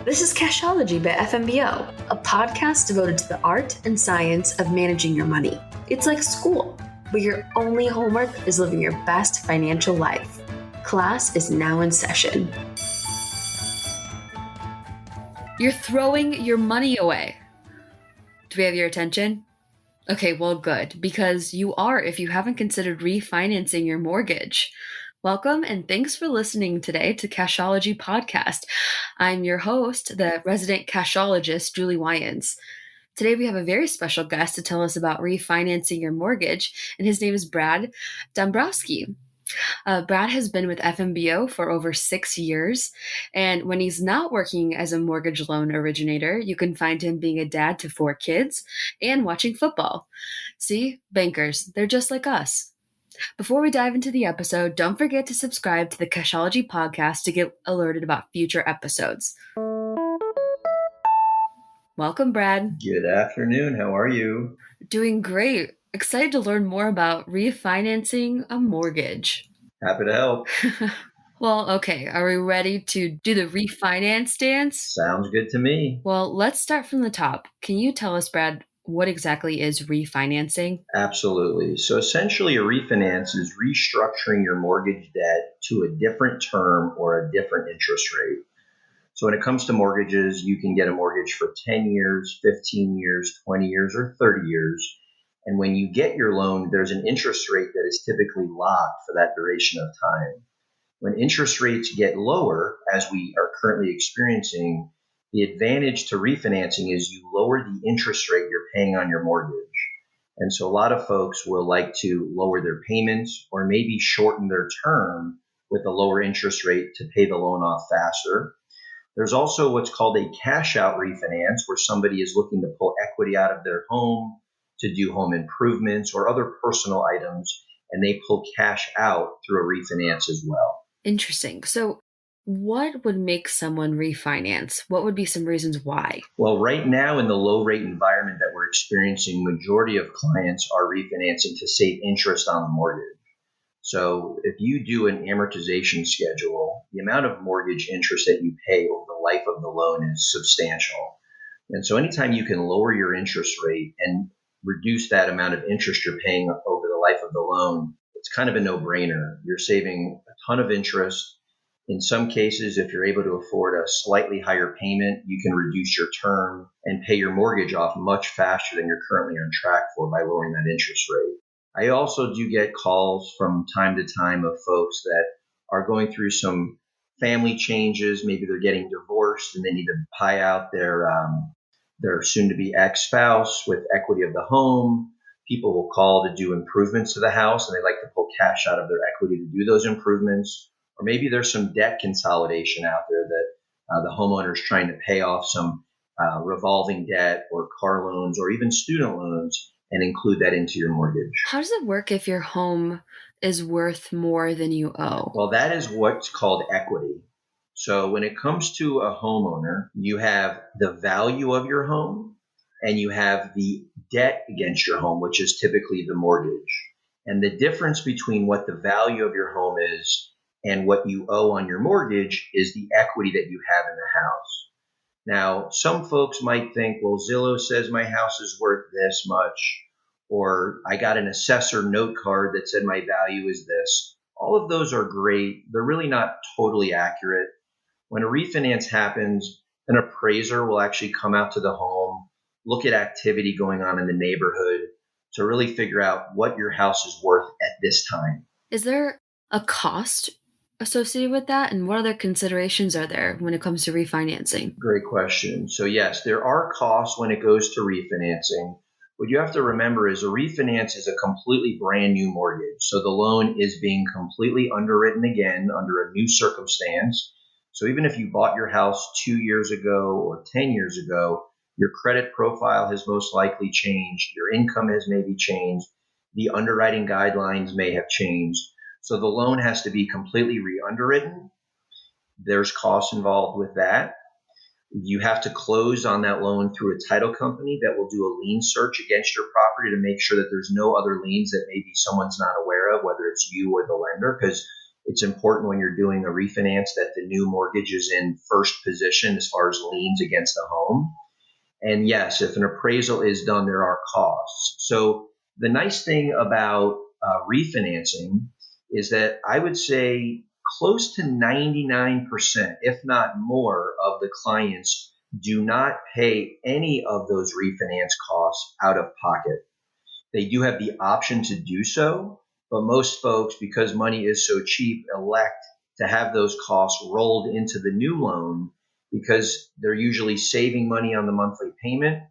This is Cashology by FMBO, a podcast devoted to the art and science of managing your money. It's like school, but your only homework is living your best financial life. Class is now in session. You're throwing your money away. Do we have your attention? Okay, well, good, because you are if you haven't considered refinancing your mortgage. Welcome and thanks for listening today to Cashology Podcast. I'm your host, the resident cashologist, Juli. Today we have a very special guest to tell us about refinancing your mortgage, and his name is Brad Dombrosky. Brad has been with FMBO for over 6 years, and when he's not working as a mortgage loan originator, you can find him being a dad to 4 kids and watching football. See, bankers, they're just like us. Before we dive into the episode, don't forget to subscribe to the Cashology Podcast to get alerted about future episodes. Welcome, Brad. Good afternoon. How are you? Doing great. Excited to learn more about refinancing a mortgage. Happy to help. Well, okay. Are we ready to do the refinance dance? Sounds good to me. Well, let's start from the top. Can you tell us, Brad, what exactly is refinancing? Absolutely. So essentially a refinance is restructuring your mortgage debt to a different term or a different interest rate. So when it comes to mortgages, you can get a mortgage for 10 years, 15 years, 20 years, or 30 years. And when you get your loan, there's an interest rate that is typically locked for that duration of time. When interest rates get lower, as we are currently experiencing, the advantage to refinancing is you lower the interest rate you're paying on your mortgage. And so a lot of folks will like to lower their payments or maybe shorten their term with a lower interest rate to pay the loan off faster. There's also what's called a cash out refinance, where somebody is looking to pull equity out of their home to do home improvements or other personal items, and they pull cash out through a refinance as well. Interesting. So what would make someone refinance? What would be some reasons why? Well, right now in the low rate environment that we're experiencing, majority of clients are refinancing to save interest on the mortgage. So if you do an amortization schedule, the amount of mortgage interest that you pay over the life of the loan is substantial. And so anytime you can lower your interest rate and reduce that amount of interest you're paying over the life of the loan, it's kind of a no-brainer. You're saving a ton of interest. In some cases, if you're able to afford a slightly higher payment, you can reduce your term and pay your mortgage off much faster than you're currently on track for by lowering that interest rate. I also do get calls from time to time of folks that are going through some family changes. Maybe they're getting divorced and they need to buy out their soon-to-be ex-spouse with equity of the home. People will call to do improvements to the house and they like to pull cash out of their equity to do those improvements. Or maybe there's some debt consolidation out there that the homeowner is trying to pay off some revolving debt or car loans or even student loans and include that into your mortgage. How does it work if your home is worth more than you owe? Well, that is what's called equity. So when it comes to a homeowner, you have the value of your home and you have the debt against your home, which is typically the mortgage. And the difference between what the value of your home is and what you owe on your mortgage is the equity that you have in the house. Now, some folks might think, well, Zillow says my house is worth this much, or I got an assessor note card that said my value is this. All of those are great. They're really not totally accurate. When a refinance happens, an appraiser will actually come out to the home, look at activity going on in the neighborhood to really figure out what your house is worth at this time. Is there a cost associated with that? And what other considerations are there when it comes to refinancing? Great question. So yes, there are costs when it goes to refinancing. What you have to remember is a refinance is a completely brand new mortgage. So the loan is being completely underwritten again under a new circumstance. So even if you bought your house 2 years ago or 10 years ago, your credit profile has most likely changed. Your income has maybe changed. The underwriting guidelines may have changed. So the loan has to be completely re-underwritten. There's costs involved with that. You have to close on that loan through a title company that will do a lien search against your property to make sure that there's no other liens that maybe someone's not aware of, whether it's you or the lender, because It's important when you're doing a refinance that the new mortgage is in first position as far as liens against the home. And yes, if an appraisal is done, there are costs. So the nice thing about refinancing is that I would say close to 99%, if not more, of the clients do not pay any of those refinance costs out of pocket. They do have the option to do so, but most folks, because money is so cheap, elect to have those costs rolled into the new loan because they're usually saving money on the monthly payment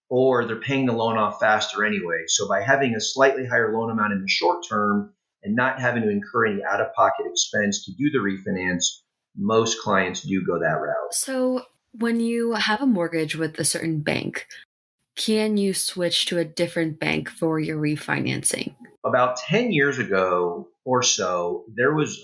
or they're paying the loan off faster anyway. So by having a slightly higher loan amount in the short term and not having to incur any out-of-pocket expense to do the refinance, most clients do go that route. So when you have a mortgage with a certain bank, can you switch to a different bank for your refinancing? About 10 years ago or so, there was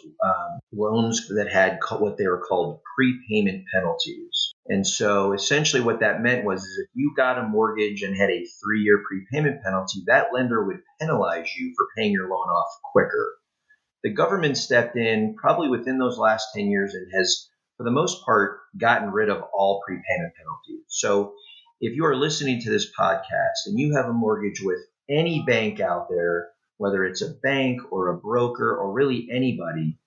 loans that had what they were called prepayment penalties. And so essentially what that meant was is if you got a mortgage and had a 3-year prepayment penalty, that lender would penalize you for paying your loan off quicker. The government stepped in probably within those last 10 years and has, for the most part, gotten rid of all prepayment penalties. So if you are listening to this podcast and you have a mortgage with any bank out there, whether it's a bank or a broker or really anybody,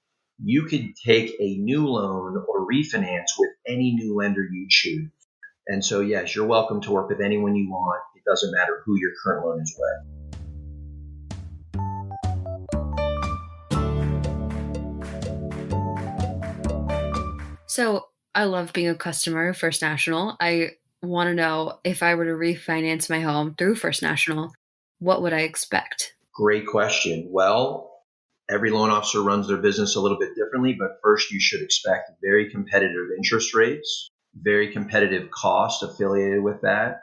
you could take a new loan or refinance with any new lender you choose. And so, yes, you're welcome to work with anyone you want. It doesn't matter who your current loan is with. So I love being a customer of First National. I want to know if I were to refinance my home through First National, what would I expect? Great question. Well, every loan officer runs their business a little bit differently, but first you should expect very competitive interest rates, very competitive costs affiliated with that.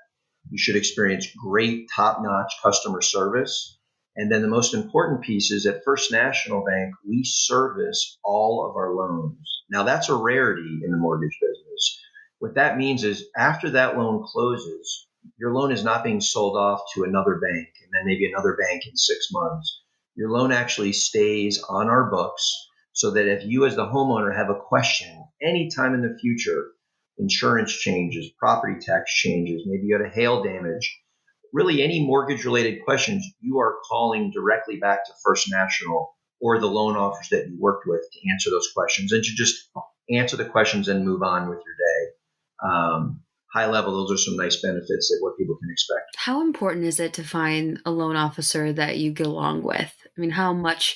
You should experience great top-notch customer service. And then the most important piece is at First National Bank, we service all of our loans. Now that's a rarity in the mortgage business. What that means is after that loan closes, your loan is not being sold off to another bank and then maybe another bank in 6 months. Your loan actually stays on our books so that if you as the homeowner have a question anytime in the future, insurance changes, property tax changes, maybe you had a hail damage, really any mortgage related questions, you are calling directly back to First National or the loan officers that you worked with to answer those questions and to just answer the questions and move on with your day. High level, those are some nice benefits that what people can expect. How important is it to find a loan officer that you get along with? I mean, how much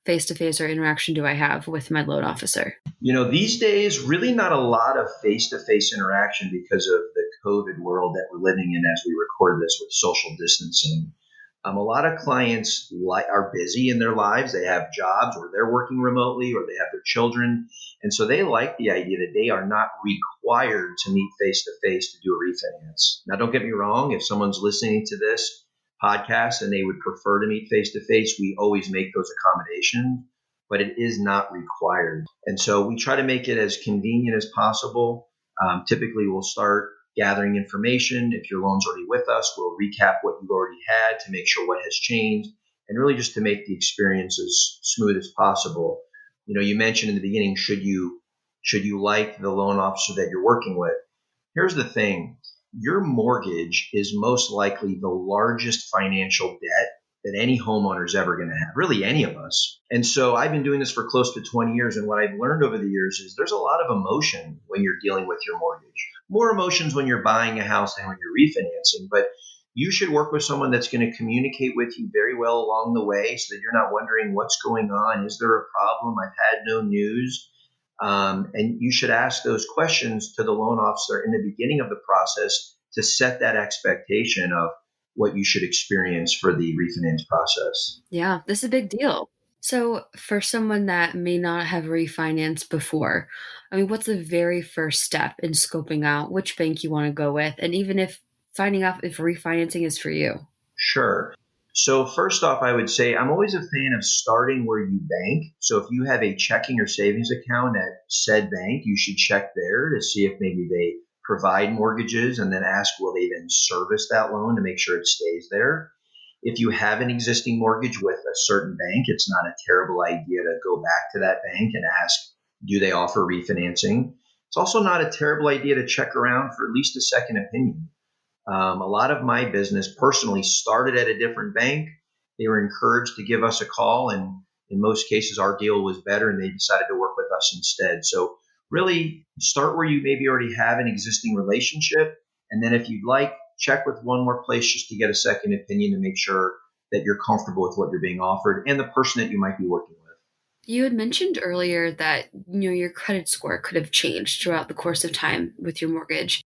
face-to-face or interaction do I have with my loan officer? These days, really not a lot of face-to-face interaction because of the COVID world that we're living in as we record this with social distancing. A lot of clients are busy in their lives. They have jobs or they're working remotely or they have their children. And so they like the idea that they are not required to meet face-to-face to do a refinance. Now, don't get me wrong. If someone's listening to this podcast and they would prefer to meet face-to-face, we always make those accommodations, but it is not required. And so we try to make it as convenient as possible. Typically, we'll start gathering information. If your loan's already with us, we'll recap what you've already had to make sure what has changed and really just to make the experience as smooth as possible. You mentioned in the beginning, should you like the loan officer that you're working with? Here's the thing. Your mortgage is most likely the largest financial debt that any homeowner is ever going to have, really any of us. And so I've been doing this for close to 20 years. And what I've learned over the years is there's a lot of emotion when you're dealing with your mortgage. More emotions when you're buying a house than when you're refinancing. But you should work with someone that's going to communicate with you very well along the way so that you're not wondering what's going on. Is there a problem? I've had no news. And you should ask those questions to the loan officer in the beginning of the process to set that expectation of what you should experience for the refinance process. Yeah, this is a big deal. So for someone that may not have refinanced before, I mean, what's the very first step in scoping out which bank you want to go with? And even if finding out if refinancing is for you? Sure. So first off, I would say I'm always a fan of starting where you bank. So if you have a checking or savings account at said bank, you should check there to see if maybe they provide mortgages and then ask, will they then service that loan to make sure it stays there? If you have an existing mortgage with a certain bank, it's not a terrible idea to go back to that bank and ask, do they offer refinancing? It's also not a terrible idea to check around for at least a second opinion. A lot of my business personally started at a different bank. They were encouraged to give us a call, and in most cases, our deal was better, and they decided to work with us instead. So really start where you maybe already have an existing relationship. And then if you'd like, check with one more place just to get a second opinion to make sure that you're comfortable with what you're being offered and the person that you might be working with. You had mentioned earlier that your credit score could have changed throughout the course of time with your mortgage.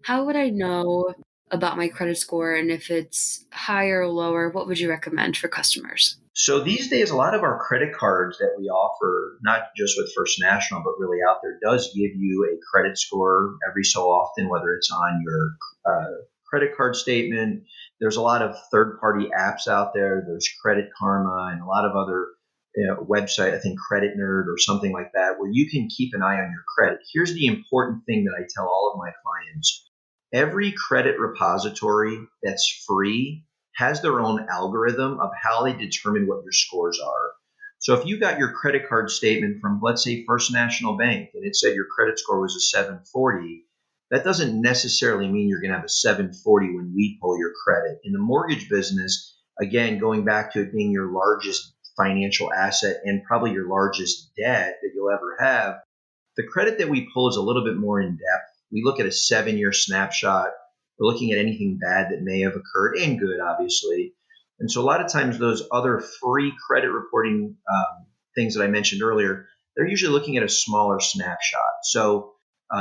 How would I know about my credit score, and if it's higher or lower, what would you recommend for customers? So these days, a lot of our credit cards that we offer, not just with First National, but really out there, does give you a credit score every so often, whether it's on your credit card statement. There's a lot of third-party apps out there. There's Credit Karma and a lot of other website, I think Credit Nerd or something like that, where you can keep an eye on your credit. Here's the important thing that I tell all of my clients. Every credit repository that's free has their own algorithm of how they determine what your scores are. So if you got your credit card statement from, let's say, First National Bank, and it said your credit score was a 740, that doesn't necessarily mean you're going to have a 740 when we pull your credit. In the mortgage business, again, going back to it being your largest financial asset and probably your largest debt that you'll ever have, the credit that we pull is a little bit more in depth. We look at a 7-year snapshot. We're looking at anything bad that may have occurred and good, obviously. And so a lot of times those other free credit reporting things that I mentioned earlier, they're usually looking at a smaller snapshot. So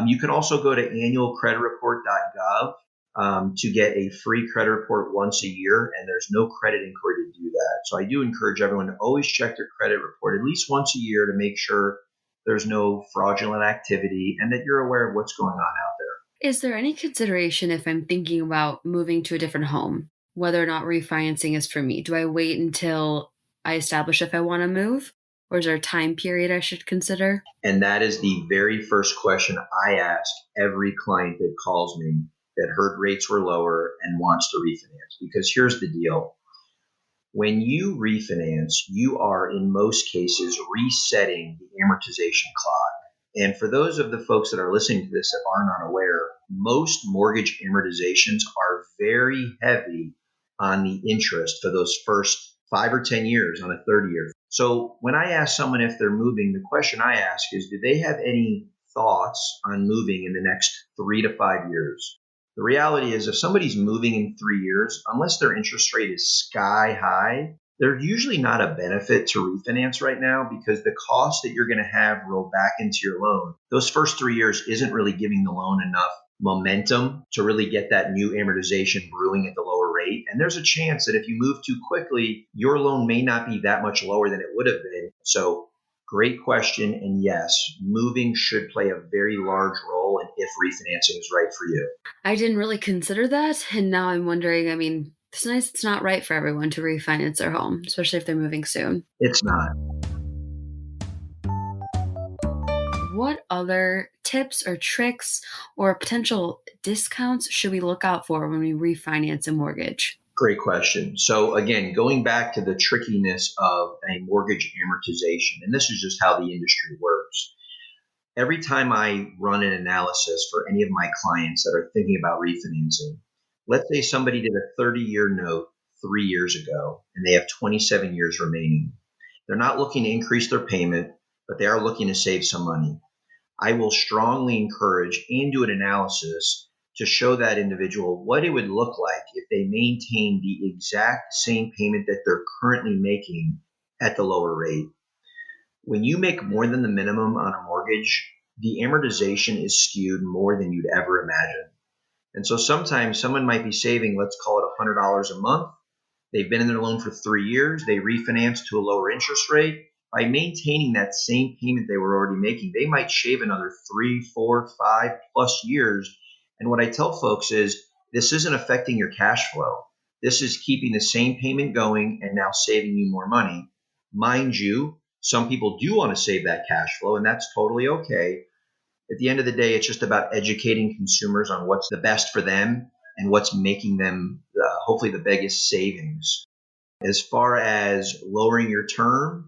you can also go to annualcreditreport.gov to get a free credit report once a year, and there's no credit inquiry to do that. So I do encourage everyone to always check their credit report at least once a year to make sure there's no fraudulent activity and that you're aware of what's going on out there. Is there any consideration if I'm thinking about moving to a different home, whether or not refinancing is for me? Do I wait until I establish if I want to move? Or is there a time period I should consider? And that is the very first question I ask every client that calls me that heard rates were lower and wants to refinance. Because here's the deal. When you refinance, you are in most cases resetting the amortization clock. And for those of the folks that are listening to this that are not aware, most mortgage amortizations are very heavy on the interest for those first 5 or 10 years on a 30-year. So when I ask someone if they're moving, the question I ask is, do they have any thoughts on moving in the next 3 to 5 years? The reality is if somebody's moving in 3 years, unless their interest rate is sky high, they're usually not a benefit to refinance right now because the cost that you're going to have rolled back into your loan, those first 3 years isn't really giving the loan enough momentum to really get that new amortization brewing at the lower rate. And there's a chance that if you move too quickly, your loan may not be that much lower than it would have been. So great question. And yes, moving should play a very large role in if refinancing is right for you. I didn't really consider that. And now I'm wondering, it's nice it's not right for everyone to refinance their home, especially if they're moving soon. It's not. What other tips or tricks or potential discounts should we look out for when we refinance a mortgage? Great question. So again, going back to the trickiness of a mortgage amortization, and this is just how the industry works. Every time I run an analysis for any of my clients that are thinking about refinancing, let's say somebody did a 30-year note 3 years ago and they have 27 years remaining. They're not looking to increase their payment, but they are looking to save some money. I will strongly encourage and do an analysis to show that individual what it would look like if they maintain the exact same payment that they're currently making at the lower rate. When you make more than the minimum on a mortgage, the amortization is skewed more than you'd ever imagine. And so sometimes someone might be saving, let's call it $100 a month. They've been in their loan for 3 years. They refinance to a lower interest rate. By maintaining that same payment they were already making, they might shave another 3, 4, 5 plus years. And what I tell folks is this isn't affecting your cash flow. This is keeping the same payment going and now saving you more money. Mind you, some people do want to save that cash flow, and that's totally okay. At the end of the day, it's just about educating consumers on what's the best for them and what's making them hopefully the biggest savings. As far as lowering your term,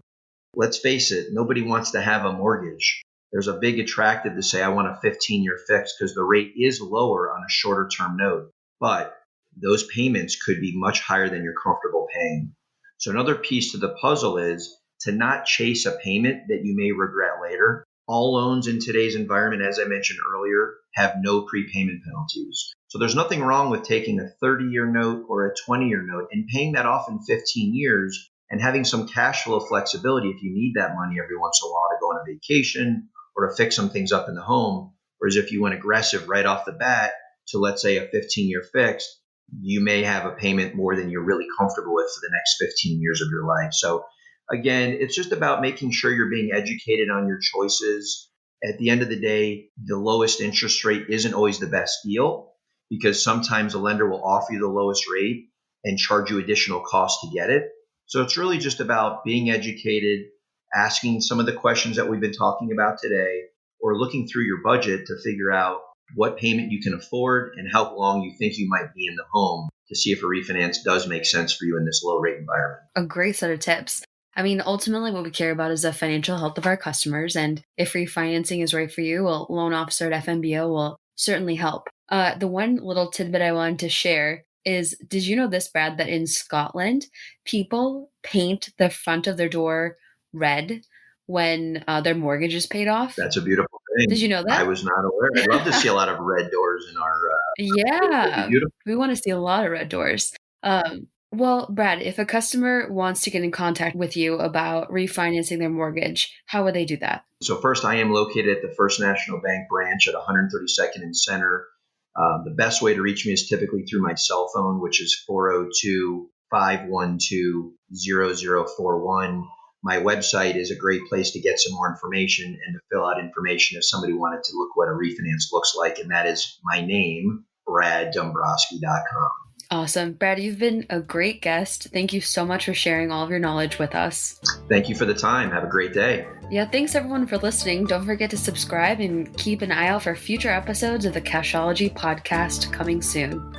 let's face it, nobody wants to have a mortgage. There's a big attractive to say, I want a 15-year fix because the rate is lower on a shorter term note, but those payments could be much higher than you're comfortable paying. So another piece to the puzzle is to not chase a payment that you may regret later. All loans in today's environment, as I mentioned earlier, have no prepayment penalties. So there's nothing wrong with taking a 30-year note or a 20-year note and paying that off in 15 years and having some cash flow flexibility if you need that money every once in a while to go on a vacation or to fix some things up in the home. Whereas if you went aggressive right off the bat to, let's say, a 15-year fix, you may have a payment more than you're really comfortable with for the next 15 years of your life. So again, it's just about making sure you're being educated on your choices. At the end of the day, the lowest interest rate isn't always the best deal because sometimes a lender will offer you the lowest rate and charge you additional costs to get it. So it's really just about being educated, asking some of the questions that we've been talking about today, or looking through your budget to figure out what payment you can afford and how long you think you might be in the home to see if a refinance does make sense for you in this low rate environment. A great set of tips. I mean, ultimately what we care about is the financial health of our customers. And if refinancing is right for you, a loan officer at FMBO will certainly help. The one little tidbit I wanted to share is, did you know this, Brad, that in Scotland, people paint the front of their door red when their mortgage is paid off? That's a beautiful thing. Did you know that? I was not aware. I'd love to see a lot of red doors in our... Yeah, we want to see a lot of red doors. Well, Brad, if a customer wants to get in contact with you about refinancing their mortgage, how would they do that? So first, I am located at the First National Bank branch at 132nd and Center. The best way to reach me is typically through my cell phone, which is 402-512-0041. My website is a great place to get some more information and to fill out information if somebody wanted to look what a refinance looks like. And that is my name, BradDombrosky.com. Awesome. Brad, you've been a great guest. Thank you so much for sharing all of your knowledge with us. Thank you for the time. Have a great day. Yeah, thanks everyone for listening. Don't forget to subscribe and keep an eye out for future episodes of the Cashology Podcast coming soon.